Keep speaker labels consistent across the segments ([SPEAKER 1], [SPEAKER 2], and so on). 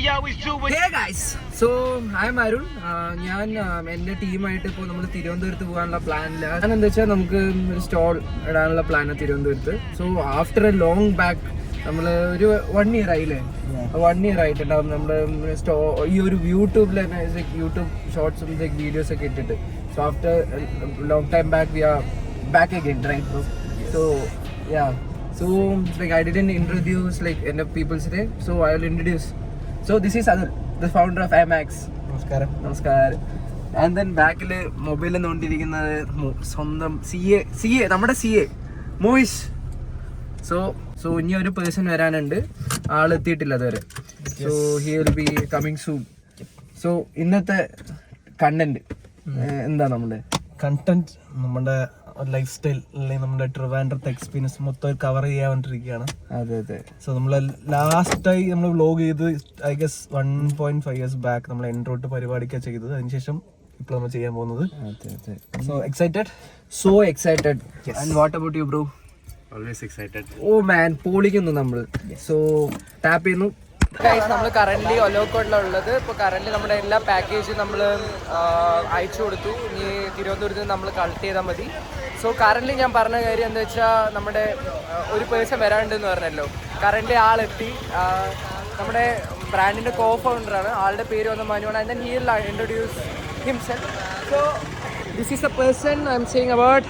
[SPEAKER 1] Hey guys, so I'm Arun. ഞാൻ എൻ്റെ ടീമായിട്ട് ഇപ്പോൾ നമ്മൾ തിരുവനന്തപുരത്ത് പോകാനുള്ള പ്ലാനിലാണ്. ഞാൻ എന്താ വെച്ചാൽ നമുക്ക് ഒരു സ്റ്റോൾ ഇടാനുള്ള പ്ലാനാണ് തിരുവനന്തപുരത്ത്. So after A long back നമ്മൾ ഒരു 1 year ആയില്ലേ, 1 year ആയിട്ടുണ്ടാവും നമ്മൾ ഈ ഒരു യൂട്യൂബിൽ തന്നെ യൂട്യൂബ് ഷോർട്സും വീഡിയോസ് ഒക്കെ ഇട്ടിട്ട്. So after long time back we are back again, right? So yeah, so like I didn't introduce like enough people today, so I will introduce. So this is Adul, the founder of IMAX. നമസ്കാരം. And then ബാക്കിൽ മൊബൈലിൽ നോണ്ടിരിക്കുന്നത് സ്വന്തം CA നമ്മുടെ CA Moyish. So ഇനി ഒരു person വരാനുണ്ട്, ആളെത്തിയിട്ടില്ല അതുവരെ. So he will be coming soon. So ഇന്നത്തെ കണ്ടന്റ് എന്താ? നമ്മുടെ
[SPEAKER 2] കണ്ടന്റ് നമ്മുടെ ലൈഫ് സ്റ്റൈൽ അല്ലെങ്കിൽ നമ്മുടെ ട്രിവാൻഡ്രത്തെ എക്സ്പീരിയൻസ് മൊത്തം കവർ ചെയ്യാണ്ടിരിക്കുകയാണ്.
[SPEAKER 1] അതെ. സോ
[SPEAKER 2] നമ്മൾ ലാസ്റ്റായി നമ്മൾ വ്ലോഗ് ചെയ്ത് ഐ ഗസ് 1.5 years ബാക്ക് നമ്മൾ എൻട്രോട്ട് പരിപാടിക്കാണ് ചെയ്തത്. അതിനുശേഷം ഇപ്പോൾ നമ്മൾ ചെയ്യാൻ പോകുന്നത്.
[SPEAKER 1] So excited. And what about you bro?
[SPEAKER 3] Always excited.
[SPEAKER 1] ഓ മാൻ, പൊളിക്കുന്നു നമ്മൾ. സോ ടാപ്പ് ചെയ്യുന്നു. നമ്മൾ കറന്റ് ഒലോക്കോട്ടിലുള്ളത്. ഇപ്പോൾ കറന്റ് നമ്മുടെ എല്ലാ പാക്കേജും നമ്മൾ അയച്ചു കൊടുത്തു. ഇനി തിരുവനന്തപുരത്ത് നമ്മൾ കളക്ട് ചെയ്താൽ മതി. സോ കറന്റ് ഞാൻ പറഞ്ഞ കാര്യം എന്താ വെച്ചാൽ, നമ്മുടെ ഒരു പേഴ്സൺ വരാനുണ്ടെന്ന് പറഞ്ഞല്ലോ. കറന്റ് ആളെത്തി. നമ്മുടെ ബ്രാൻഡിൻ്റെ കോ ഫൗണ്ടറാണ്. ആളുടെ പേര് വന്ന മനുവാണ്. And then he will introduce himself. So this is a person I am saying about.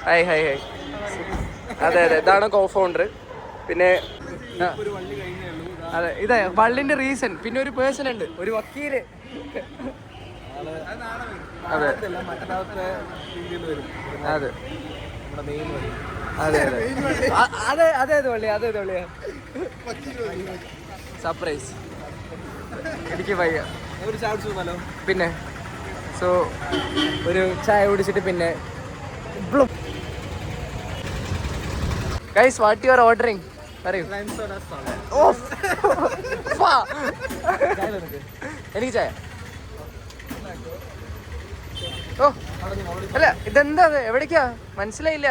[SPEAKER 1] Hi. അതെ, ഇതാണ് കോ ഫൗണ്ടർ. പിന്നെ അതെ, ഇതാ വള്ളിന്റെ റീസൺ. പിന്നെ ഒരു പേഴ്സൺ ഉണ്ട്, ഒരു വക്കീല്. അതെ വള്ളിയാ. സർപ്രൈസ് എനിക്ക് വയ്യ. പിന്നെ സോ ഒരു ചായ കുടിച്ചിട്ട് പിന്നെ guys, what you are ordering? പറയൂ. എനിക്ക് ചായ. ഓ അല്ല, ഇതെന്താ? എവിടേക്കാ മനസ്സിലായില്ല.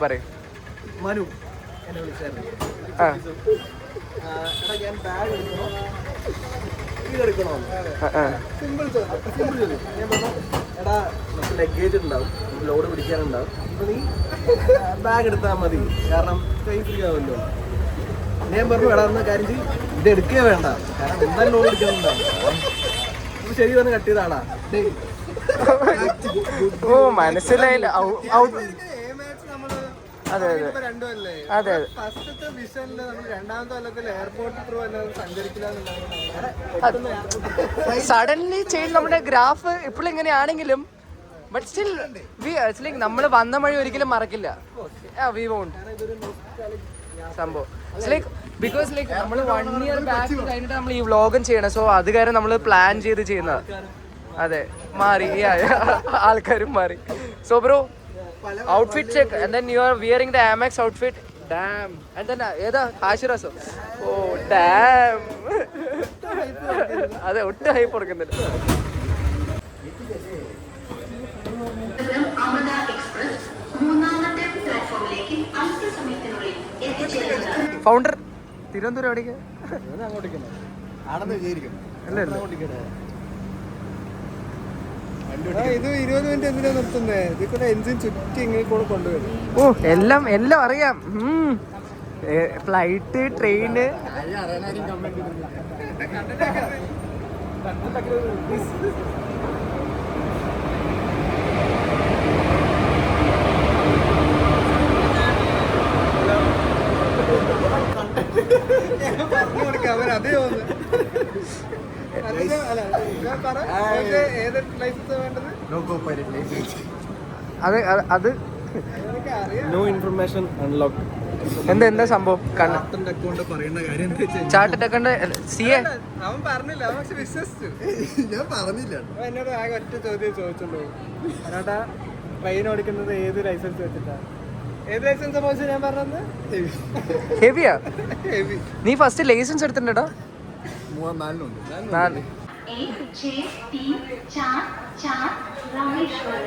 [SPEAKER 1] പറയൂ.
[SPEAKER 2] മനു എന്നെ വിളിച്ചായിരുന്നു. എടാ ലഗേജ് ഉണ്ടാവും, ലോഡ് പിടിക്കാനുണ്ടാവും, അപ്പൊ നീ ബാഗ് എടുത്താൽ മതി, കാരണം കൈ ഫ്രീ ആവുമല്ലോ. ഞാൻ പറഞ്ഞു, എടാ എന്ന കാര്യം ചെയ്യും, ഇത് എടുക്കുക വേണ്ട, കാരണം എന്തായാലും ലോഡ് പിടിക്കാനുണ്ടാവും. അപ്പൊ ശരി പറഞ്ഞ് കട്ട് ചെയ്താടാ.
[SPEAKER 1] ഓ മനസ്സിലായില്ല. അതെ. സഡൻലി ചേഞ്ച് നമ്മുടെ ഗ്രാഫ് ഇപ്പോഴും ഇങ്ങനെയാണെങ്കിലും, ബട്ട് സ്റ്റിൽ നമ്മൾ വന്ന വഴി ഒരിക്കലും മറക്കില്ല. വി വോണ്ട് സംഭവം. ബിക്കോസ് നമ്മൾ 1 year ബാക്ക് കഴിഞ്ഞിട്ട് നമ്മൾ ഈ വ്ലോഗും ചെയ്യണം. സോ അത് കാര്യം നമ്മൾ പ്ലാൻ ചെയ്ത് ചെയ്യുന്നത്. അതെ, മാറി, ആൾക്കാരും മാറി. So bro, outfit check, and then you are wearing the Amex outfit. Damn. And then eda Ashiraso. Oh damn. Ade otte hype കൊടുക്കുന്നില്ല. അമൃത എക്സ്പ്രസ് മൂന്നാമത്തെ പ്ലാറ്റ്ഫോമിലേക്ക് അല്പസമയത്തിനുള്ളിൽ എത്തിച്ചേരുന്നു. ഫൗണ്ടർ തിരുവനന്തപുരം എവിടേക്ക്?
[SPEAKER 2] അങ്ങോട്ടേക്കാണ് ആണെന്ന് വിചാരിക്കുന്നു.
[SPEAKER 1] അല്ലേ?
[SPEAKER 2] ഇത് 20 മിനിറ്റ് എന്തിനാ നിർത്തുന്നത്? ഇതിൽ എൻജിൻ ചുറ്റി ഇങ്ങനെ കൂടെ കൊണ്ടുവരും.
[SPEAKER 1] ഓ എല്ലാം അറിയാം. Flight, train.
[SPEAKER 2] അതേ
[SPEAKER 1] അത്
[SPEAKER 2] നോ ഇൻഫർമേഷൻ അൺലോക്ക്.
[SPEAKER 1] എന്താ സംഭവം?
[SPEAKER 2] ചാർട്ടേഡ് അക്കൗണ്ട് പറയുന്ന കാര്യം എന്താ വെച്ചാൽ,
[SPEAKER 1] ചാർട്ടേഡ് അക്കൗണ്ട് CA
[SPEAKER 2] അവൻ പറഞ്ഞില്ല, അവൻ പക്ഷെ വിശ്വസിച്ചു. ഞാൻ പറഞ്ഞില്ല. എന്നോട് ആകെ ഒറ്റ ചോദ്യം ചോദിച്ചുള്ളൂ, അതാ ട്രെയിൻ ഓടിക്കുന്നത് ഏത് ലൈസൻസ് വെച്ചിട്ടാ? ഏത് ലൈസൻസ് മോശം? ഞാൻ പറഞ്ഞത്
[SPEAKER 1] ഹെവിയാ. നീ ഫസ്റ്റ് ലൈസൻസ് എടുത്തിട്ടുണ്ടോ?
[SPEAKER 2] 3-4
[SPEAKER 4] 1 6 3 4 4 रामेश्वर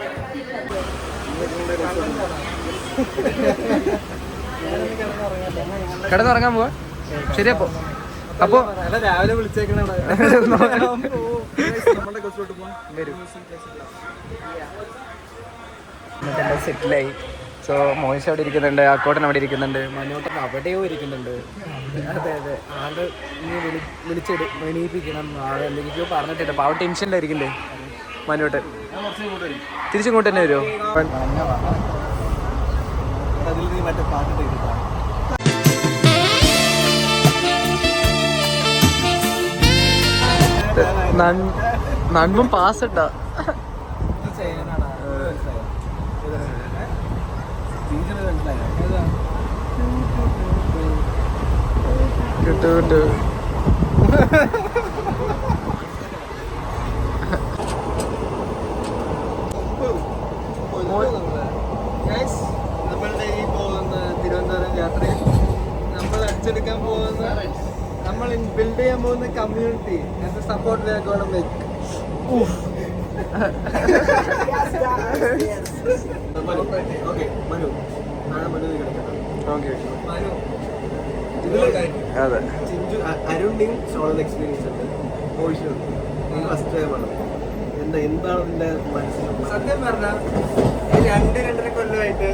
[SPEAKER 1] കിടന്നുറങ്ങാൻ പോവാ. ശരി, അപ്പൊ
[SPEAKER 2] രാവിലെ വിളിച്ചേക്കണ
[SPEAKER 1] സെറ്റിലായി. സോ മോയിസ് അവിടെ ഇരിക്കുന്നുണ്ട്, അക്കോട്ടൻ അവിടെ ഇരിക്കുന്നുണ്ട്, മനോട്ടൻ അവിടെയോ ഇരിക്കുന്നുണ്ട്. അതെ അതെ, ആള് ഇനി എണീപ്പിക്കണം. ആളെ എന്തെങ്കിലും പറഞ്ഞിട്ടില്ല, പാവ ടെൻഷനിലായിരിക്കില്ലേ മനോട്ടൻ. തിരിച്ചിങ്ങോട്ട് തന്നെ വരുമോ?
[SPEAKER 2] അതിൽ നീ മറ്റേ പാട്ട്
[SPEAKER 1] നൻപും പാസ് ഇട്ടാ കിട്ടു കിട്ടു.
[SPEAKER 2] നമ്മളുടെ ഈ പോകുന്ന തിരുവനന്തപുരം യാത്രയിൽ നമ്മൾ അടിച്ചെടുക്കാൻ പോകുന്ന, നമ്മൾ ബിൽഡ് ചെയ്യാൻ പോകുന്ന community and support we are gonna make. അരുണിന്റെയും സോളൽ എക്സ്പീരിയൻസ് ഉണ്ട്, ഫസ്റ്റ് ടൈമാണ്. എന്താണ് നിന്റെ മനസ്സിൽ? സത്യം പറഞ്ഞാൽ 2-2.5 കൊല്ലമായിട്ട്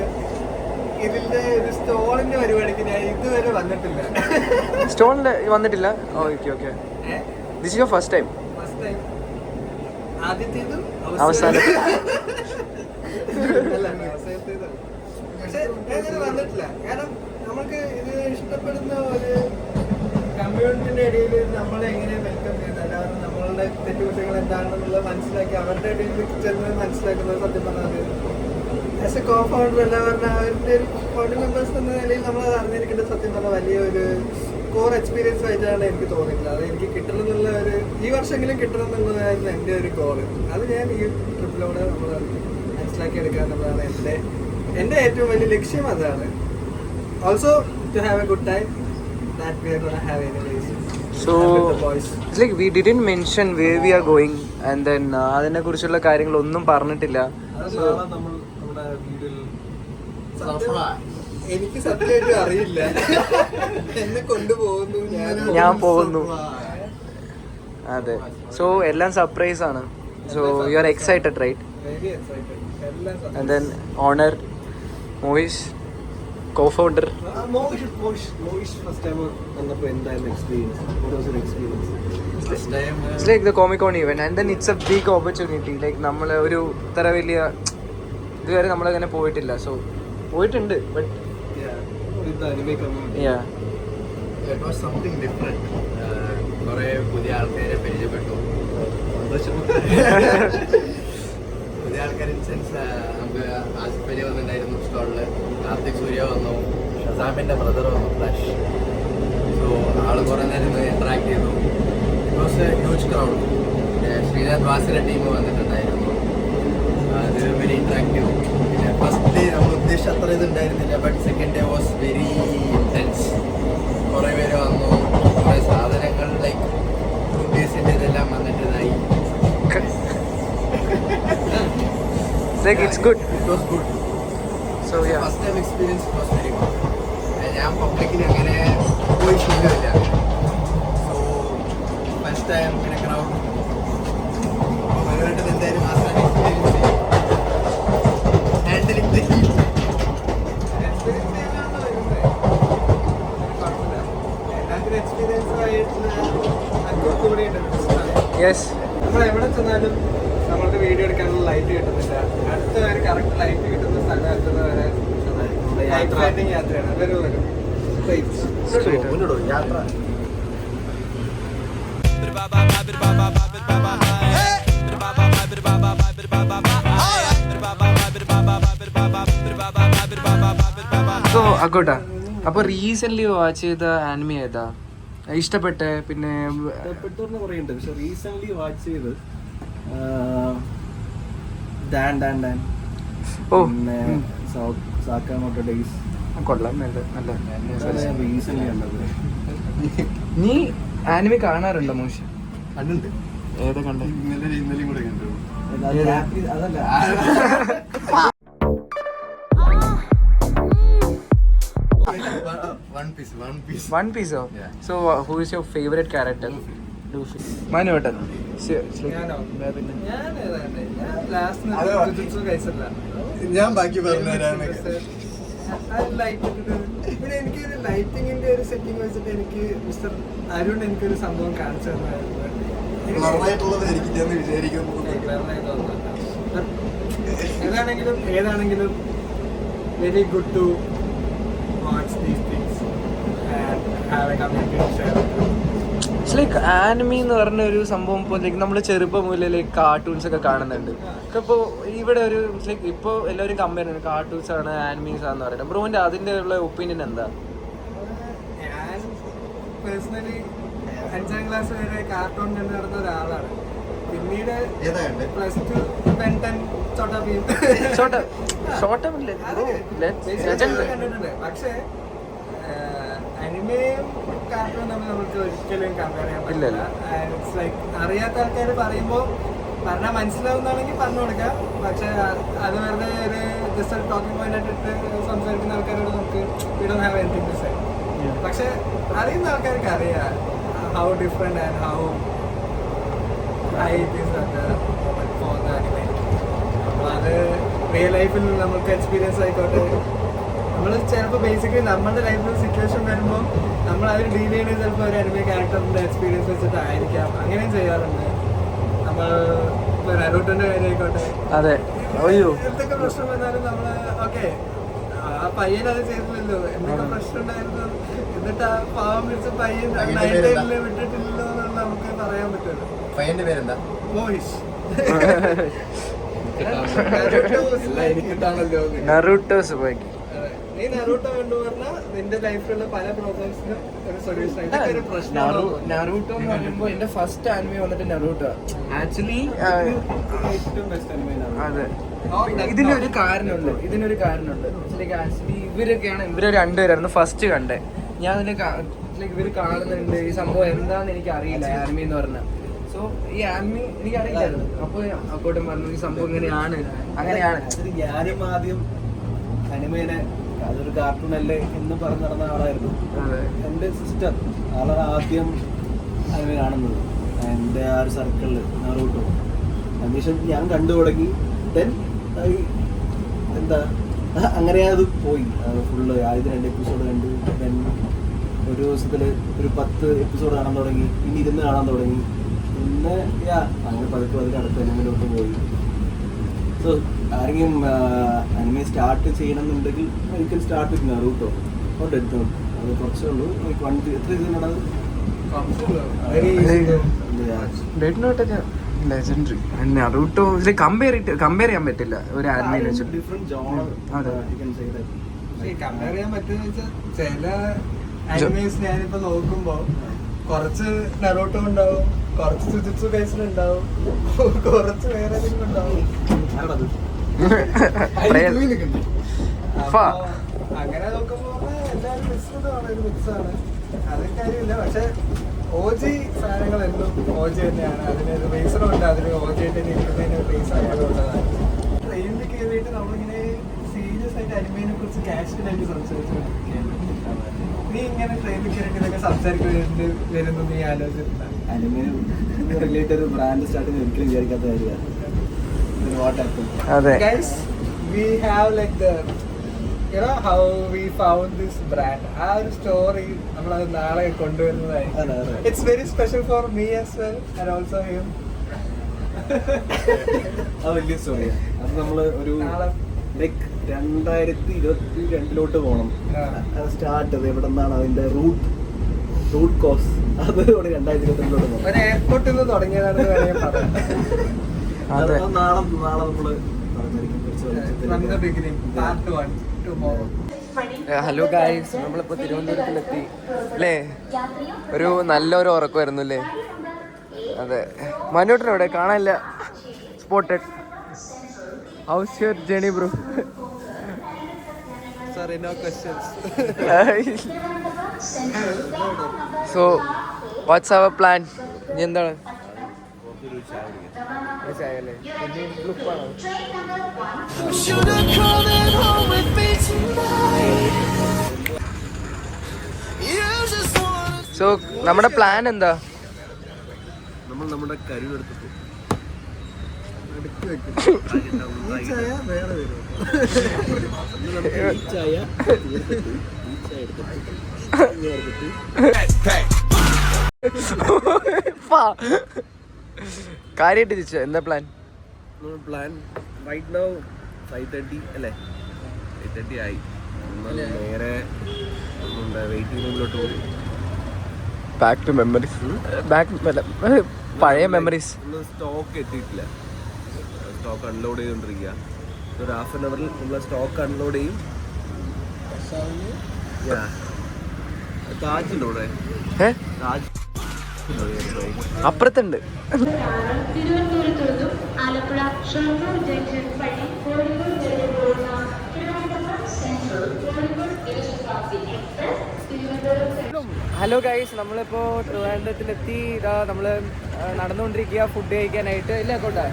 [SPEAKER 2] ഇതിന്റെ ഒരു സ്റ്റോളിന്റെ പരിപാടിക്ക് ഞാൻ ഇതുവരെ വന്നിട്ടില്ല.
[SPEAKER 1] സ്റ്റോളില് വന്നിട്ടില്ല? Okay okay. This is your first time?
[SPEAKER 2] First time. ആദ്യത്തേതും
[SPEAKER 1] അവസാനം.
[SPEAKER 2] പക്ഷെ ഞാൻ വന്നിട്ടില്ല. കാരണം നമുക്ക് ഇത് ഇഷ്ടപ്പെടുന്ന ഒരു കമ്മ്യൂണിറ്റിന്റെ ഇടയിൽ നമ്മളെ എങ്ങനെ വെൽക്കം ചെയ്യുന്നത്, അല്ലാതെ നമ്മളുടെ തെറ്റുകുറ്റങ്ങൾ എന്താണെന്നുള്ളത് മനസ്സിലാക്കി അവരുടെ ഇടയിൽ ചെന്ന് മനസ്സിലാക്കുന്നത് സത്യം പറഞ്ഞാൽ ആസ് എ കോ ഫൗണ്ടർ അല്ല പറഞ്ഞാൽ അവരുടെ ഒരു ഫൗണ്ടിംഗ് മെമ്പേഴ്സ് എന്ന നിലയിൽ നമ്മൾ അറിഞ്ഞിരിക്കേണ്ട സത്യം പറഞ്ഞാൽ വലിയൊരു കോർ എക്സ്പീരിയൻസ് ആയിട്ടാണ് എനിക്ക് തോന്നിയിട്ടുള്ളത്. അത് എനിക്ക് കിട്ടണം എന്നുള്ള ഒരു, ഈ വർഷമെങ്കിലും കിട്ടണം എന്നുള്ളതായിരുന്നു എൻ്റെ ഒരു ഗോള്. അത് ഞാൻ ഈ ട്രിപ്പിലൂടെ നമ്മൾ മനസ്സിലാക്കി എടുക്കുക എന്നുള്ളതാണ് എൻ്റെ ഏറ്റവും വലിയ ലക്ഷ്യം. അതാണ് also to have a good time that we are going to have anyways.
[SPEAKER 1] So it's like we didn't mention where we are going and then അതിനെ കുറിച്ചുള്ള കാര്യങ്ങളൊന്നും പറഞ്ഞിട്ടില്ല.
[SPEAKER 2] എനിക്ക് സത്യമായിട്ട് അറിയില്ല. എന്നെ കൊണ്ടുപോകുന്നു,
[SPEAKER 1] ഞാൻ പോകുന്നു. അതെ, സോ എല്ലാം സർപ്രൈസ് ആണ്. So you are excited right?
[SPEAKER 2] Very excited.
[SPEAKER 1] And then owner മോയിസ്, co-founder.
[SPEAKER 2] മോയിഷ് ഫസ്റ്റ് ടൈം വന്നപ്പോൾ എന്തായിരുന്നു experience? What was your experience first time?
[SPEAKER 1] It's like the Comic-Con event and then it's a big opportunity. Like നമ്മൾ ഒരു ഇത്ര വലിയ ഇതുവരെ നമ്മളങ്ങനെ പോയിട്ടില്ല. സോ പോയിട്ടുണ്ട്, but
[SPEAKER 2] with the anime community.
[SPEAKER 1] yeah,
[SPEAKER 3] it was something different. കുറേ പുതിയ ആൾക്കാരെ പരിചയപ്പെട്ടു. പുതിയ ആൾക്കാർ ഇൻ സെൻസ് നമുക്ക് ആസിഫ് അലി വന്നിട്ടുണ്ടായിരുന്നു സ്റ്റോളിൽ, കാർത്തിക് സൂര്യ വന്നു, ഷസാമിൻ്റെ ബ്രദർ വന്നു ഫ്ലാഷ്. സോ ആൾ കുറേ നേരം ഇൻട്രാക്ട് ചെയ്തു. It was a huge crowd. Srinath വാസിലെ ടീം വന്നിട്ടുണ്ടായിരുന്നു, അത് വെരി ഇൻട്രാക്റ്റീവ്. പിന്നെ ഫസ്റ്റ് ഡേ നമ്മൾ ഉദ്ദേശിച്ച അത്ര ഇതുണ്ടായിരുന്നില്ല, but second day was very intense. കുറേ പേര് വന്നു, കുറേ സാധനങ്ങൾ ലൈക്ക് ഉദ്ദേശിച്ചിട്ട് ഇതെല്ലാം വന്നിട്ടതായി.
[SPEAKER 1] like it's good.
[SPEAKER 3] It was good.
[SPEAKER 1] So yeah,
[SPEAKER 3] first time experience was very good. ഞാൻ പബ്ലിക്കിൽ അങ്ങനെ പോയി ശീലമില്ല. സോ ഫസ്റ്റ് ടൈം ഇങ്ങനെ ക്രൗഡ് അവരായിട്ട് എന്തായാലും മാസം എക്സ്പീരിയൻസ് ചെയ്യും. Handling the heat.
[SPEAKER 2] എക്സ്പീരിയൻസ് ആയിട്ടുള്ള കൂടെ
[SPEAKER 1] yes,
[SPEAKER 2] നമ്മൾ എവിടെ ചെന്നാലും നമ്മൾക്ക് വീഡിയോ എടുക്കാനുള്ള ലൈറ്റ് കിട്ടുന്നില്ല. അടുത്ത ഒരു കറക്റ്റ് ലൈറ്റ് കിട്ടുന്ന സ്ഥലം എത്തുന്നവരെ യാത്രയാണ്. വരും
[SPEAKER 3] യാത്ര.
[SPEAKER 1] so അക്കോട്ടാ, അപ്പൊ റീസെന്റ് വാച്ച് ചെയ്ത ആനിമി ഏതാ ഇഷ്ടപ്പെട്ട? പിന്നെ
[SPEAKER 2] ഇഷ്ടപ്പെട്ടെന്ന് പറയുന്നുണ്ട്, പക്ഷെ റീസെന്റ് വാച്ച് ചെയ്ത് ഡാൻ ഡാൻ ഡാൻ, പിന്നെ സാക്കാമോട്ടോ ഡേയ്സ്.
[SPEAKER 1] കൊള്ളാം, നല്ല നല്ല.
[SPEAKER 2] റീസെന്റ് കണ്ടത്.
[SPEAKER 1] നീ ആനിമി കാണാറുണ്ടോ മോശ?
[SPEAKER 3] കണ്ടുണ്ട്.
[SPEAKER 1] ഏതാ കണ്ടേ?
[SPEAKER 3] ഇന്നലെയും കൂടെ കണ്ടു.
[SPEAKER 2] അതല്ല
[SPEAKER 3] One Piece.
[SPEAKER 1] One Piece.
[SPEAKER 3] Yeah.
[SPEAKER 1] So who is your favorite character? Luffy. Manuotan.
[SPEAKER 3] ഞാൻ ബാക്കി പറഞ്ഞുതരാണ്.
[SPEAKER 2] പിന്നെ എനിക്ക് ലൈറ്റിങ്ങിന്റെ ഒരു സെറ്റിംഗ് വെച്ചിട്ട് എനിക്ക് മിസ്റ്റർ അരുൺ എനിക്കൊരു സംഭവം കാണിച്ചു തന്നായിരുന്നു.
[SPEAKER 3] നന്നായിട്ടുള്ളത് എനിക്ക് ഞാൻ വിചാരിക്കുന്നു.
[SPEAKER 2] ഏതാണെങ്കിലും very good to watch these things and have a community to share.
[SPEAKER 1] It's like anime എന്ന് പറഞ്ഞ ഒരു സംഭവം ഇപ്പോൾ ലൈക്ക് നമ്മൾ ചെറുപ്പം മുതലേ ലൈക്ക് കാർട്ടൂൺസ് ഒക്കെ കാണുന്നുണ്ട്. ഇപ്പോൾ ഇവിടെ ഒരു ലൈക്ക് ഇപ്പോൾ എല്ലാവരും കമ്പയർ ചെയ്യുന്നത് കാർട്ടൂൺസ് ആണ് ആനിമീസ് ആണെന്ന് പറയുന്നത്. ബ്രോന്റെ അതിൻ്റെ ഉള്ള ഒപ്പീനിയൻ എന്താ?
[SPEAKER 2] ഞാൻ പേഴ്സണലി 5ാം ക്ലാസ് വരെ കാർട്ടൂൺ കണ്ടു നടന്ന ഒരാളാണ്. പിന്നീട് പ്ലസ് ടു ബെൻടൻ ചോട്ടാ ഭീം കണ്ടിട്ടുണ്ട്. പക്ഷേ അനിമയും കാർട്ടൂൺ തമ്മിൽ നമുക്ക് ഒരിക്കലും കമ്പയർ ചെയ്യാൻ പറ്റില്ല. ഇറ്റ്സ് ലൈക്ക് അറിയാത്ത ആൾക്കാർ പറയുമ്പോൾ പറഞ്ഞാൽ മനസ്സിലാവുന്നതാണെങ്കിൽ പറഞ്ഞു കൊടുക്കാം. പക്ഷെ അത് വെറുതെ ഒരു ജസ്റ്റ് ഒരു ടോക്കിംഗ് പോയിന്റ് ആയിട്ട് സംസാരിക്കുന്ന ആൾക്കാരോട് നമുക്ക് we don't have anything to say. പക്ഷെ അറിയുന്ന ആൾക്കാർക്ക് അറിയാം how different and how high it is for the anime. അപ്പോൾ അത് റിയൽ ലൈഫിൽ നമുക്ക് എക്സ്പീരിയൻസ് ആയിക്കോട്ടെ. നമ്മൾ ചിലപ്പോൾ ബേസിക്കലി നമ്മുടെ ലൈഫിൽ സിറ്റുവേഷൻ വരുമ്പോൾ നമ്മൾ അതിൽ ഡീൽ ചെയ്യുന്നത് ചിലപ്പോൾ ഒരു അനിമേ ക്യാരക്ടറിൻ്റെ എക്സ്പീരിയൻസ് വെച്ചിട്ടായിരിക്കാം. അങ്ങനെയും ചെയ്യാറുണ്ട്. നമ്മൾ ഇപ്പോൾ നരൂട്ടോൻ്റെ കാര്യമായിക്കോട്ടെ, എന്തൊക്കെ പ്രശ്നം വന്നാലും നമ്മൾ ഓക്കെ ആ പയ്യൻ അത് ചെയ്തില്ലല്ലോ, എന്തൊക്കെ പ്രശ്നം ഉണ്ടായിരുന്നു, എന്നിട്ട് ആ പാവം പിടിച്ച പയ്യൻ നൈറ്റ് ടൈമിൽ വിട്ടിട്ടില്ലല്ലോ എന്നുള്ള നമുക്ക് പറയാൻ പറ്റുമല്ലോ.
[SPEAKER 3] പയ്യന്റെ പേരെന്താ?
[SPEAKER 2] മോഹിഷ്.
[SPEAKER 1] നറൂട്ടോ സുബാക്കി.
[SPEAKER 2] നീ നറൂട്ടോ കണ്ടു പറഞ്ഞാൽ നിന്റെ ലൈഫിലുള്ള പല പ്രോബ്ലംസിനും ഒരു സൊല്യൂഷൻ. ഇതൊക്കെ ഒരു പ്രശ്നമാണ്.
[SPEAKER 1] നറൂട്ടോ എന്ന് പറയുമ്പോൾ എന്റെ ഫസ്റ്റ് ആനിമി വന്നിട്ട് നറൂട്ടോ. ആക്ച്വലി
[SPEAKER 2] ഏറ്റവും ബെസ്റ്റ് അനിമേ.
[SPEAKER 1] അതെ, ഇതിനൊരു കാരണമുണ്ട്. ആക്ച്വലി ഇവര് രണ്ടുപേരായിരുന്നു ഫസ്റ്റ് കണ്ടേ. ഞാൻ അതിന് ഇവര് കാണുന്നുണ്ട് ഈ സംഭവം എന്താന്ന് എനിക്ക് അറിയില്ല ആനിമി എന്ന് പറഞ്ഞാൽ. സോ ഈ ആനിമി എനിക്ക് അറിയില്ലായിരുന്നു. അപ്പോൾ അക്കോട്ടും പറഞ്ഞു ഈ സംഭവം അങ്ങനെയാണ്.
[SPEAKER 2] ഞാനും ആദ്യം അനിമേനെ അതൊരു കാർട്ടൂൺ അല്ലേ എന്ന് പറഞ്ഞ് നടന്ന ആളായിരുന്നു. എൻ്റെ സിസ്റ്റർ ആളാണ് ആദ്യം അനിമ കാണുന്നത്. എൻ്റെ ആ ഒരു സർക്കിളിൽ നറൂട്ടോ അതിനുശേഷം ഞാൻ കണ്ടു തുടങ്ങി. ദെൻ എന്താ അങ്ങനെ അത് പോയി ഫുള്ള്. ആദ്യം 2 എപ്പിസോഡ് കണ്ടു. ദെൻ ഒരു ദിവസത്തിൽ ഒരു 10 എപ്പിസോഡ് കാണാൻ തുടങ്ങി. പിന്നെ 20 കാണാൻ തുടങ്ങി. പിന്നെ അങ്ങനെ പതുക്കെ അടുത്ത അനിമയിലോട്ട് പോയി. സോ ആരെങ്കിലും അനിമെ സ്റ്റാർട്ട് ചെയ്യണമെന്നുണ്ടെങ്കിൽ ഒരിക്കൽ സ്റ്റാർട്ട് വിത്ത് നറൂട്ടോ. എടുത്തു അത് കുറച്ചേ ഉള്ളൂ. എത്ര സീസണുള്ളത്?
[SPEAKER 1] ലെജൻഡറി. നറൂട്ടോ കമ്പയർ ചെയ്യാൻ പറ്റില്ല ഒരു ആനിമയെ വെച്ചിട്ട്.
[SPEAKER 2] ഡിഫറെന്റ് ജോണർ കമ്പയർ ചെയ്യാൻ പറ്റുന്ന വെച്ചാൽ ചില അനിമേസ് ഞാനിപ്പോ നോക്കുമ്പോ കുറച്ച് നറൂട്ടോ ഉണ്ടാവും, കുറച്ച് ജുജുത്സു കൈസൻ ഉണ്ടാവും, കുറച്ച് വേറെ എന്തെങ്കിലും ഉണ്ടാവും. അങ്ങനെ നോക്കുമ്പോ എല്ലാവരും മിക്സാണ്, ഒരു മിക്സാണ്. അത് കാര്യമില്ല. പക്ഷെ ഓജി സാധനങ്ങൾ എന്നും ഓജി തന്നെയാണ്. അതിനൊരു റീസണും ഉണ്ട്. അതിന് ഓജി ആയിട്ട് ഇരിക്കുന്നതിന് ഒരു റീസൺ ആയതുകൊണ്ടതാണ്. ട്രെയിനിൽ കയറിയിട്ട് നമ്മളിങ്ങനെ സീരിയസ് ആയിട്ട് അനിമേനെ കുറിച്ച് കാഷ്വലായിട്ട് സംസാരിച്ചുകൊണ്ടിരിക്കുകയാണ്. നീ ഇങ്ങനെ ട്രെയിനിൽ കയറിയിട്ട് ഇതൊക്കെ സംസാരിക്കേണ്ടി വരുന്നു നീ ആലോചിച്ചിട്ടില്ല? അനിമേ റിലേറ്റഡ് ഒരു ബ്രാൻഡ് സ്റ്റാർട്ട് ചെയ്യാൻ ഒരിക്കലും വിചാരിക്കാത്ത കാര്യമാണ്. Guys, we have like the, you know how we found this brand. Our story നമ്മളത് നാളെ കൊണ്ടുവരുന്നതായി. It's very special for me as well and also him. അത് വലിയ സ്റ്റോറിയാണ്. അത് നമ്മൾ ഒരു ലൈക്ക് 2022 പോകണം. അത് സ്റ്റാർട്ട് ചെയ്ത് എവിടെ നിന്നാണ് അതിന്റെ റൂട്ട് കോസ് അത് 2022 പോകണം. ഒരു എയർപോർട്ടിൽ നിന്ന് തുടങ്ങിയതാണെന്ന് വേണമെങ്കിൽ പറയാം.
[SPEAKER 1] ഹലോ ഗായ്സ്, നമ്മളിപ്പോൾ തിരുവനന്തപുരത്തിലെത്തി അല്ലേ? ഒരു നല്ലൊരു ഉറക്കമായിരുന്നു അല്ലേ? അതെ. മനോട്ടൻ അവിടെ കാണാനില്ല, spotted. House your journey bro?
[SPEAKER 2] Sorry, no questions.
[SPEAKER 1] So, what's our plan? ഇനി എന്താണ്? സോ നമ്മുടെ പ്ലാൻ എന്താ?
[SPEAKER 2] നമ്മൾ നമ്മുടെ കരുവെടുത്ത്
[SPEAKER 1] കാര്യമായിട്ട് തിരിച്ചു. എന്താ പ്ലാൻ?
[SPEAKER 2] പ്ലാൻ റൈറ്റ് നൗ 5:30 അല്ലേ? 5:30 ആയി. നേരെ വെയിറ്റിംഗ് റൂമിലോട്ട് പോകും.
[SPEAKER 1] Back to memories. പഴയ മെമ്മറീസ്.
[SPEAKER 2] സ്റ്റോക്ക് എത്തിയിട്ടില്ല. സ്റ്റോക്ക് അൺലോഡ് ചെയ്തുകൊണ്ടിരിക്കുക. ഒരു ഹാഫ് ആൻ അവറിൽ നമ്മൾ സ്റ്റോക്ക് അൺലോഡ് ചെയ്യും. താജ് ഉണ്ടോ ഇവിടെ? താജ്
[SPEAKER 1] അപ്പുറത്തുണ്ട്.
[SPEAKER 4] തിരുവനന്തപുരത്തുനിന്നും ആലപ്പുഴ ഷൊർണൂർ ജംഗ്ഷൻ വഴി കോഴിക്കോട് വരെ പോകുന്ന തിരുവനന്തപുരം സെൻട്രൽ കോഴിക്കോട് ദേശപ്രാപ്തി എക്സ്പ്രസ് തിരുവനന്തപുരം.
[SPEAKER 1] ഹലോ ഗൈസ്, നമ്മളിപ്പോ ട്രിവാൻഡ്രത്തിലെത്തി. ഇതാ നമ്മള് നടന്നുകൊണ്ടിരിക്കുക ഫുഡ് കഴിക്കാനായിട്ട്. ഇല്ല കോട്ടെ.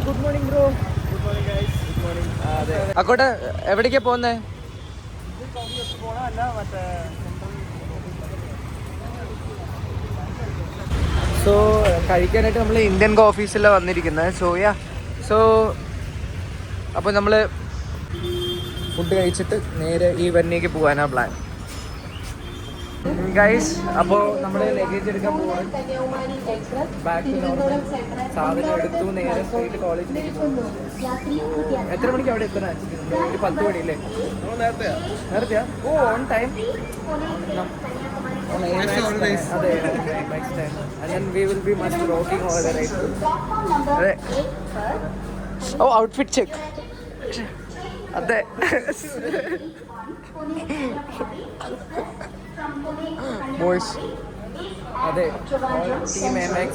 [SPEAKER 1] Good morning bro. Good morning guys. Good morning. അതെ അക്കോട്ടെ, എവിടേക്കാ പോകുന്നേ? സോ കഴിക്കാനായിട്ട് നമ്മൾ ഇന്ത്യൻ ഓഫീസിലാണ് വന്നിരിക്കുന്നത്. സോ അപ്പോൾ നമ്മൾ ഫുഡ് കഴിച്ചിട്ട് നേരെ ഈ വന്നിലേക്ക് പോകാനാണ് പ്ലാൻ ഗൈസ്. അപ്പോൾ നമ്മൾ ലഗേജ് എടുക്കാൻ പോകുന്നത് ബാക്ക് സാധനം എടുത്തു നേരെ സ്ട്രേറ്റ് കോളേജിലേക്ക് പോകുന്നു. എത്ര മണിക്ക് അവിടെ എത്തണം? ഒരു 10 മണിയല്ലേ? നേരത്തെയാ? ഓ, ഓൺ ടൈം. അതെ, next time. And then we will be much rocking over there, right? അതെ. Oh, outfit check. അതെ. Boys. അതെ, ടീം MX.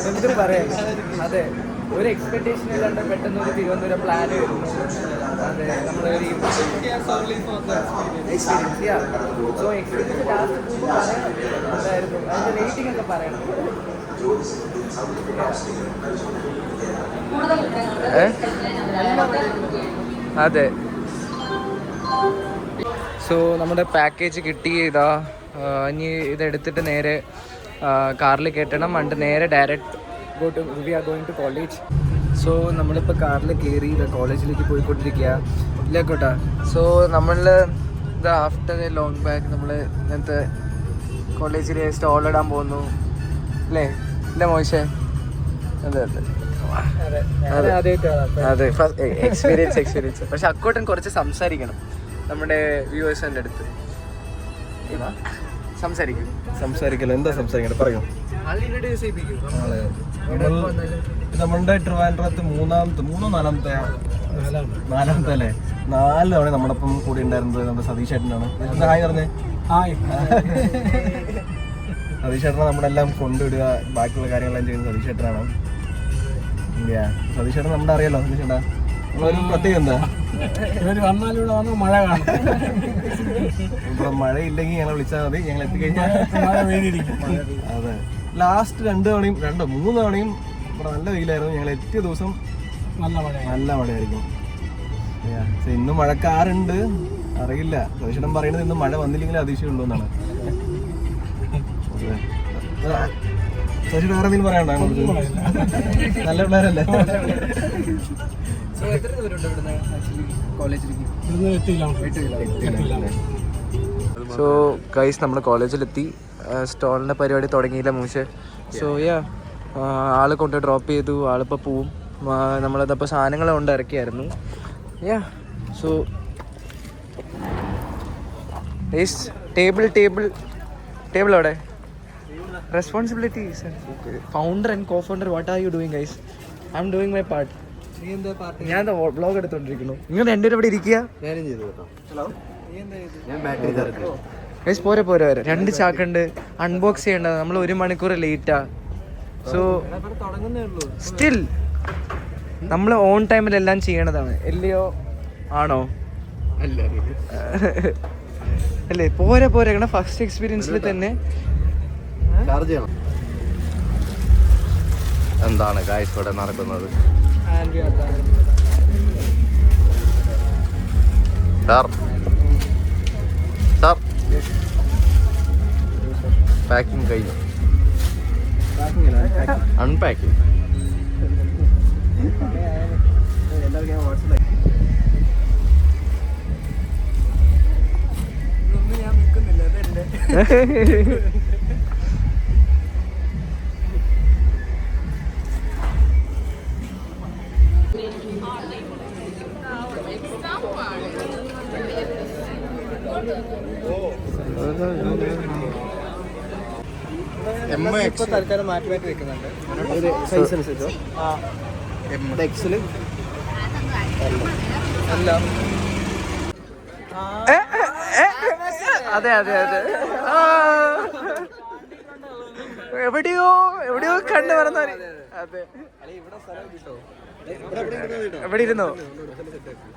[SPEAKER 1] എന്ത് പറയാം. അതെ, ഒരു എക്സ്പെക്ടേഷൻ ഇല്ലാണ്ട് പെട്ടെന്ന് ഒരു തിരുവനന്തപുരം പ്ലാൻ വരുന്നു. അതെ, നമ്മളൊരു എക്സ്പീരിയൻസ്. സോ എക്സ്പീരിയൻസ് ലാസ്റ്റ് പോകുമ്പോൾ പറയണം എന്തായിരുന്നു, അതിൻ്റെ റേറ്റിംഗ് ഒക്കെ പറയണം. അതെ. സോ നമ്മുടെ പാക്കേജ് കിട്ടി. ഇതാ ഇനി ഇതെടുത്തിട്ട് നേരെ കാറിൽ കയറ്റണം. അണ്ട് നേരെ direct we are going to college. So നമ്മളിപ്പോൾ കാറിൽ കയറി കോളേജിലേക്ക് പോയിക്കൊണ്ടിരിക്കുക. ഇല്ലേക്കോട്ടാ. സോ നമ്മൾ ഇത് ആഫ്റ്റർ എ ലോങ് ബാക്ക് നമ്മൾ ഇങ്ങനത്തെ കോളേജിൽ സ്റ്റോൾ ഇടാൻ പോകുന്നു അല്ലേ? ഇല്ല മോശേ? അതെ അതെ അതെ, എക്സ്പീരിയൻസ്. പക്ഷെ അക്കോട്ടൻ കുറച്ച് സംസാരിക്കണം നമ്മുടെ വ്യൂവേഴ്സിൻ്റെ അടുത്ത്.
[SPEAKER 2] സംസാരിക്കല്ലോ. എന്താ സംസാരിക്കട്ടെ? പറയൂ. നമ്മളുടെ ട്രിവാൻഡ്രത്ത് നാലാമത്തെ അല്ലേ? 4 തവണ നമ്മളൊപ്പം കൂടി ഉണ്ടായിരുന്നത് നമ്മുടെ സതീഷ് ചേട്ടനാണ്. ഹായ് പറഞ്ഞേ. സതീഷ് ചേട്ടനെ നമ്മളെല്ലാം കൊണ്ടുവിടുക, ബാക്കിയുള്ള കാര്യങ്ങളെല്ലാം ചെയ്യുന്നത് സതീഷ് ചേട്ടനാണ്. സതീഷ് ചേട്ടൻ നമ്മുടെ അറിയാലോ. സതീഷ് ചേട്ടാ നമ്മളൊരു പ്രത്യേകം എന്താ, മഴ കാണും. ഇവിടെ മഴയില്ലെങ്കിൽ ഞങ്ങളെ വിളിച്ചാൽ മതി, ഞങ്ങൾ എത്തിക്കഴിഞ്ഞാൽ അതെ. ലാസ്റ്റ് 3 തവണയും ഇവിടെ നല്ല വെയിലായിരുന്നു. ഞങ്ങൾ എത്തിയ ദിവസം നല്ല മഴയായിരിക്കും. ഇന്ന് മഴക്കാറുണ്ട്, അറിയില്ല. സതീഷേട്ടൻ പറയുന്നത് ഇന്ന് മഴ വന്നില്ലെങ്കിൽ അതിശയുള്ളൂ എന്നാണ്. സതീഷ് വേറെ എന്തെങ്കിലും പറയാനുണ്ടോ? നല്ല പിള്ളേരല്ലേ? സോ ഗൈസ്, നമ്മൾ കോളേജിലെത്തി. സ്റ്റോളിൻ്റെ പരിപാടി തുടങ്ങിയില്ല മൂശ. സോ ആള് കൊണ്ട് ഡ്രോപ്പ് ചെയ്തു. ആളിപ്പോൾ പോവും. നമ്മളതപ്പോൾ സാധനങ്ങൾ കൊണ്ട് ഇറക്കിയായിരുന്നു. സോ ടേബിൾ അവിടെ. Responsibility founder and co founder. What are you doing guys? I am doing my part. ഞാൻ വ്ളോഗ് എടുത്തോണ്ടിരിക്കുന്നു. നിങ്ങൾ രണ്ടുപേരും ഇവിടെ ഇരിക്കുക. ഗൈസ് പോരെ വരെ 2 ചാക്കുണ്ട് അൺബോക്സ് ചെയ്യേണ്ടത്. നമ്മൾ 1 മണിക്കൂർ ലേറ്റാ. സോ സ്റ്റിൽ നമ്മൾ ഓൺ ടൈമിലെല്ലാം ചെയ്യണതാണ്, അല്ലയോ? ആണോ? അല്ലേ? പോരെ കാരണം ഫസ്റ്റ് എക്സ്പീരിയൻസിൽ തന്നെ
[SPEAKER 3] എന്താണ് ഗൈസ് ഇവിടെ നടക്കുന്നത്? പാക്കിംഗ് കഴിഞ്ഞു.
[SPEAKER 2] Packing
[SPEAKER 3] unpacking.
[SPEAKER 2] എല്ലാവർക്കും ഞാൻ വാട്സാപ്പ് ഞാൻ നിൽക്കുന്നില്ല അതെന്റെ ഇപ്പൊ തൽക്കാലം മാറ്റി മാറ്റി വെക്കുന്നുണ്ട് ഒരു സൈസ് അനുസരിച്ചോ. എക്സല് എല്ലാം
[SPEAKER 1] അതെ അതെ അതെ. എവിടെയോ കണ്ടു പറഞ്ഞ. അതെ, എവിടെ ഇരുന്നോ?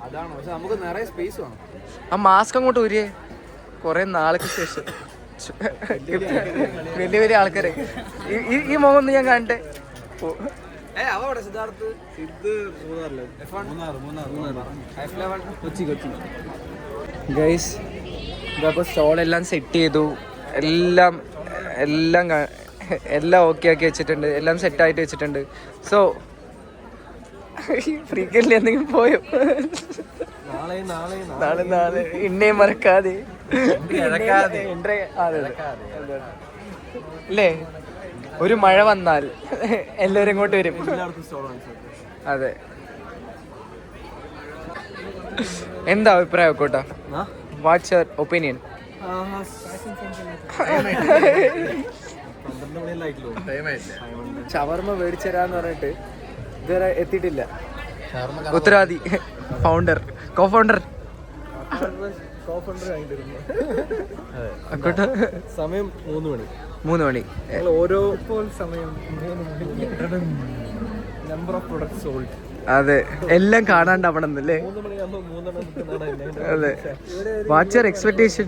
[SPEAKER 2] അതാണ്. പക്ഷെ നമുക്ക് നിറയെ സ്പേസ് വേണം.
[SPEAKER 1] ആ മാസ്ക് അങ്ങോട്ട് ഊരിയേ. കൊറേ നാൾക്ക് ശേഷം വലിയ വലിയ ആൾക്കാരെ ഈ മുഖം ഒന്ന് ഞാൻ കണ്ടേ.
[SPEAKER 2] അവിടെ സിദ്ധാർത്ഥ് സിദ്ധ് കൊച്ചി
[SPEAKER 1] ഗൈസ് ഇതപ്പോൾ സ്റ്റോളെല്ലാം സെറ്റ് ചെയ്തു. എല്ലാം എല്ലാം എല്ലാം ഓക്കെ ആക്കി വെച്ചിട്ടുണ്ട്. എല്ലാം സെറ്റായിട്ട് വെച്ചിട്ടുണ്ട്. സോ ഫ്രീക്കല്ലേ എന്തെങ്കിലും പോയോ? നാളെ ഇന്നേം മറക്കാതെ അല്ലേ? ഒരു മഴ വന്നാൽ എല്ലാവരും ഇങ്ങോട്ട് വരും. അതെ. എന്താ അഭിപ്രായം കോട്ടാ? What's your opinion? ഷവർമ മേടിച്ചരാന്ന് പറഞ്ഞിട്ട് ഇതുവരെ എത്തിയിട്ടില്ല. ഉത്തരവാദി കോ ഫൗണ്ടർ
[SPEAKER 2] സമയം 3 മണി. ഓരോ സമയം നമ്പർ ഓഫ് പ്രൊഡക്ട്സ് സോൾഡ്.
[SPEAKER 1] അതെ, എല്ലാം കാണാണ്ടാവണമെന്നല്ലേ?
[SPEAKER 2] 3 മണിയാകുമ്പോൾ 3
[SPEAKER 1] അതെ. What's your expectation?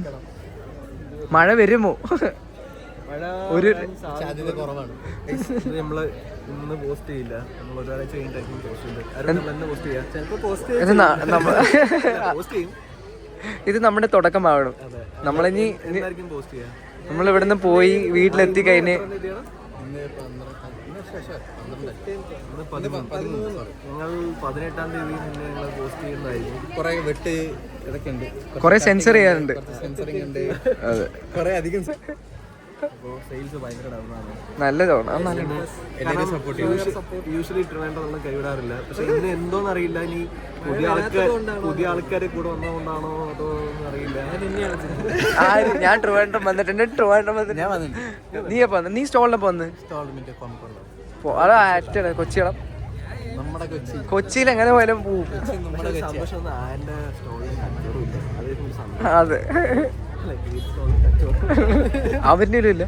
[SPEAKER 1] മഴ വരുമോ? ഒരു
[SPEAKER 3] സാധ്യത കുറവാണ്.
[SPEAKER 2] നമ്മള് ഇന്ന് പോസ്റ്റ് ചെയ്യില്ല. നമ്മൾ ഒരാഴ്ച കഴിഞ്ഞിട്ടായിരിക്കും പോസ്റ്റ് ചെയ്യാം. ചിലപ്പോൾ പോസ്റ്റ് ചെയ്യും.
[SPEAKER 1] ഇത് നമ്മുടെ തുടക്കമാവണം. നമ്മളിനി
[SPEAKER 2] പോസ്റ്റ് ചെയ്യാം.
[SPEAKER 1] നമ്മൾ ഇവിടുന്ന് പോയി വീട്ടിലെത്തി കഴിഞ്ഞ്
[SPEAKER 2] ഞങ്ങൾ 18-ാം തീയതി ഞങ്ങൾ പോസ്റ്റ് ചെയ്യുന്നതായിരിക്കും.
[SPEAKER 3] കുറെ വെട്ട് ഇതൊക്കെ ഉണ്ട്,
[SPEAKER 1] കുറെ സെൻസർ ചെയ്യാനുണ്ട്.
[SPEAKER 3] സെൻസറിങ് ഉണ്ട്.
[SPEAKER 1] അതെ,
[SPEAKER 3] കുറെ അധികം
[SPEAKER 2] സെയിൽസ് ഭയങ്കര ഡൗണാണ്.
[SPEAKER 1] നല്ലതാണ്.
[SPEAKER 2] യൂഷ്വലി ട്രിവാൻഡ്രം കൈവിടാറില്ല. പക്ഷെ ഇന്ന് എന്തോന്ന് അറിയില്ല. ഇനി പുതിയ ആൾക്കാരെ കൂടെ വന്നതുകൊണ്ടാണോ അതോ അറിയില്ല.
[SPEAKER 1] ഞാൻ ട്രിവാൻഡ്രം വന്നിട്ടുണ്ട്.
[SPEAKER 3] ഞാൻ വന്നിട്ടുണ്ട്.
[SPEAKER 1] നീ എപ്പോ നീ സ്റ്റോളിലപ്പോ വന്ന്? അതാ കൊച്ചിയളം.
[SPEAKER 3] നമ്മുടെ
[SPEAKER 1] കൊച്ചിയിൽ എങ്ങനെ പോയാലും പോവും. അതെ, അവരുടെ ഇല്ല.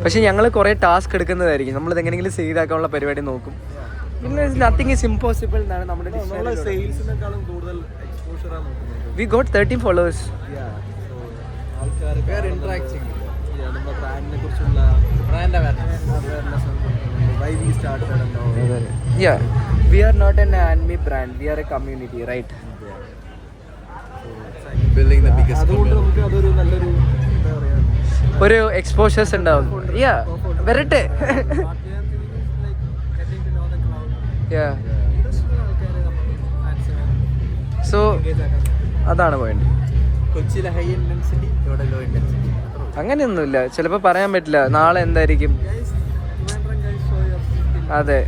[SPEAKER 1] പക്ഷെ ഞങ്ങൾ കുറെ ടാസ്ക് എടുക്കുന്നതായിരിക്കും. നമ്മളിത് എങ്ങനെയെങ്കിലും ചെയ്താക്കാനുള്ള പരിപാടി നോക്കും. പിന്നെ നത്തിങ് ഈസ് ഇമ്പോസിബിൾ എന്നാണ് നമ്മുടെ
[SPEAKER 2] സെയിൽസിനേക്കാളും കൂടുതൽ എക്സ്പോഷർ ആണ് നോക്കുന്നത്.
[SPEAKER 1] We got 13 followers.
[SPEAKER 2] നമ്മുടെ ബ്രാൻഡിനെ കുറിച്ചുള്ള
[SPEAKER 1] Yeah, we are not an anime brand, we are a community, right?
[SPEAKER 3] building the biggest
[SPEAKER 2] അതുകൊണ്ട് നമുക്ക് അതൊരു നല്ലൊരു എന്താ പറയാ
[SPEAKER 1] ഒരു എക്സ്പോഷേഴ്സ് ഉണ്ടാവും. വരട്ടെ. സോ അതാണ് പോയിന്റ്.
[SPEAKER 3] കൊച്ചിയിലെ ഹൈ ഇന്റൻസിറ്റി, ഇവിടെ ലോ ഇന്റൻസിറ്റി.
[SPEAKER 1] അങ്ങനെയൊന്നുമില്ല, ചിലപ്പോൾ പറയാൻ പറ്റില്ല നാളെ എന്തായിരിക്കും. അതെ,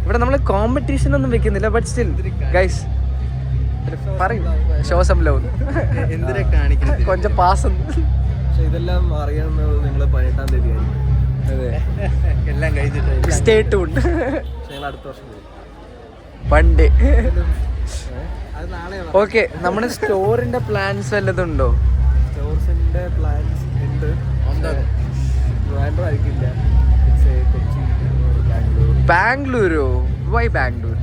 [SPEAKER 1] ഇവിടെ നമ്മൾ കോമ്പറ്റീഷൻ ഒന്നും വെക്കുന്നില്ല. ബട്ട് സ്റ്റിൽ ഗൈസ് പറയും ഷോ സം ലവ്.
[SPEAKER 3] എന്തിനാ കാണിക്കുന്നത്?
[SPEAKER 1] കൊഞ്ചം പാസ്.
[SPEAKER 2] പക്ഷെ ഇതെല്ലാം അറിയാവുന്നത് നിങ്ങൾ 18-ാം തീയതി ആയിരിക്കും.
[SPEAKER 1] അതെ,
[SPEAKER 3] എല്ലാം കഴിഞ്ഞിട്ട്
[SPEAKER 1] സ്റ്റേ ട്യൂൺഡ്.
[SPEAKER 2] ഞങ്ങൾ അടുത്ത വർഷം പോകും.
[SPEAKER 1] പണ്ട്
[SPEAKER 2] അത് നാളെ.
[SPEAKER 1] ഓക്കെ, നമ്മുടെ സ്റ്റോറിന്റെ പ്ലാൻസ് വല്ലതും ഉണ്ടോ?
[SPEAKER 2] സ്റ്റോർസിന്റെ പ്ലാൻസ് ഉണ്ട്. ട്രിവാൻഡ്രം ആയിരിക്കില്ല. കൊച്ചി,
[SPEAKER 1] ബാംഗ്ലൂരോ? Why Bangalore?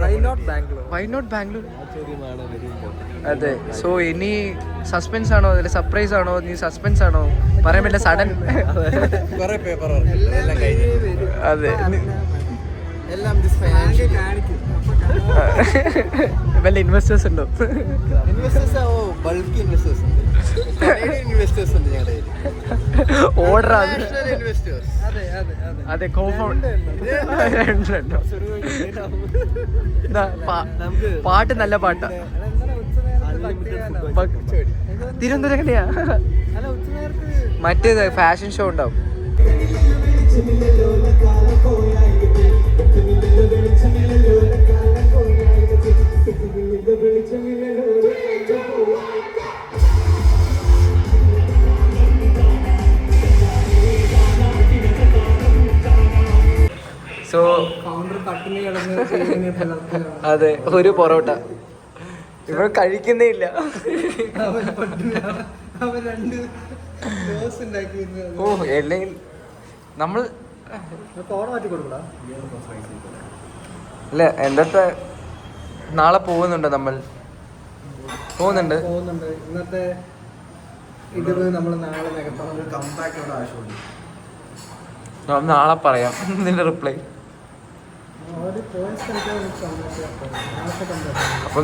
[SPEAKER 2] Why not Bangalore?
[SPEAKER 1] Why not Bangalore?
[SPEAKER 2] ആശ്ചര്യമാണ് വെരി ഇമ്പോർട്ടൻറ്റ്.
[SPEAKER 1] അതെ. സോ ഇനി സസ്പെൻസ് ആണോ, അതിൽ സർപ്രൈസ് ആണോ, നീ സസ്പെൻസ് ആണോ പറയാൻ പറ്റില്ല. സഡൻ
[SPEAKER 3] കുറെ പേപ്പർ എല്ലാം കഴിഞ്ഞു.
[SPEAKER 1] അതെ,
[SPEAKER 3] എല്ലാം ഫൈനാൻഷ്യൽ
[SPEAKER 2] കാണിക്കും.
[SPEAKER 1] വല്ല ഇൻവെസ്റ്റേഴ്സ് ഉണ്ടോ?
[SPEAKER 3] ഇൻവെസ്റ്റേഴ്സ് ബൾക്ക് ഇൻവെസ്റ്റേഴ്സ് ഉണ്ട്.
[SPEAKER 2] ഇൻവെസ്റ്റേഴ്സ് ഉണ്ട് ഞങ്ങളുടെ കയ്യിൽ.
[SPEAKER 1] Order
[SPEAKER 2] investors. അതെ അതെ അതെ.
[SPEAKER 1] അതെ കോഫൗണ്ട്
[SPEAKER 2] നമുക്ക്
[SPEAKER 1] പാട്ട് നല്ല പാട്ടാ. തിരുവനന്തപുരം എങ്ങനെയാ മറ്റേത് ഫാഷൻ ഷോ ഉണ്ടാവും. സോ അതെ, ഒരു പൊറോട്ട ഇവിടെ കഴിക്കുന്നേ ഇല്ല. ഓ അല്ലെങ്കിൽ നമ്മൾ ഇല്ല എന്താ നാളെ പോകുന്നുണ്ട്, നമ്മൾ പോകുന്നുണ്ട്.
[SPEAKER 2] ഇന്നത്തെ ഇത് നമ്മൾ നാളെ കമ്പാക്ട് ആവശ്യമുണ്ട്.
[SPEAKER 1] നാളെ പറയാം നിന്റെ റിപ്ലൈ. അപ്പൊ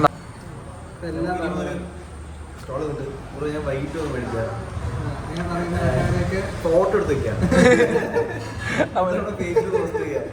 [SPEAKER 2] സ്റ്റോള് ഉണ്ട്. ഞാൻ വൈകിട്ട് വന്ന് മേടിക്കാം. ഫോട്ടോ എടുത്ത് വെക്കാം. പേജിൽ പോസ്റ്റ് ചെയ്യാം.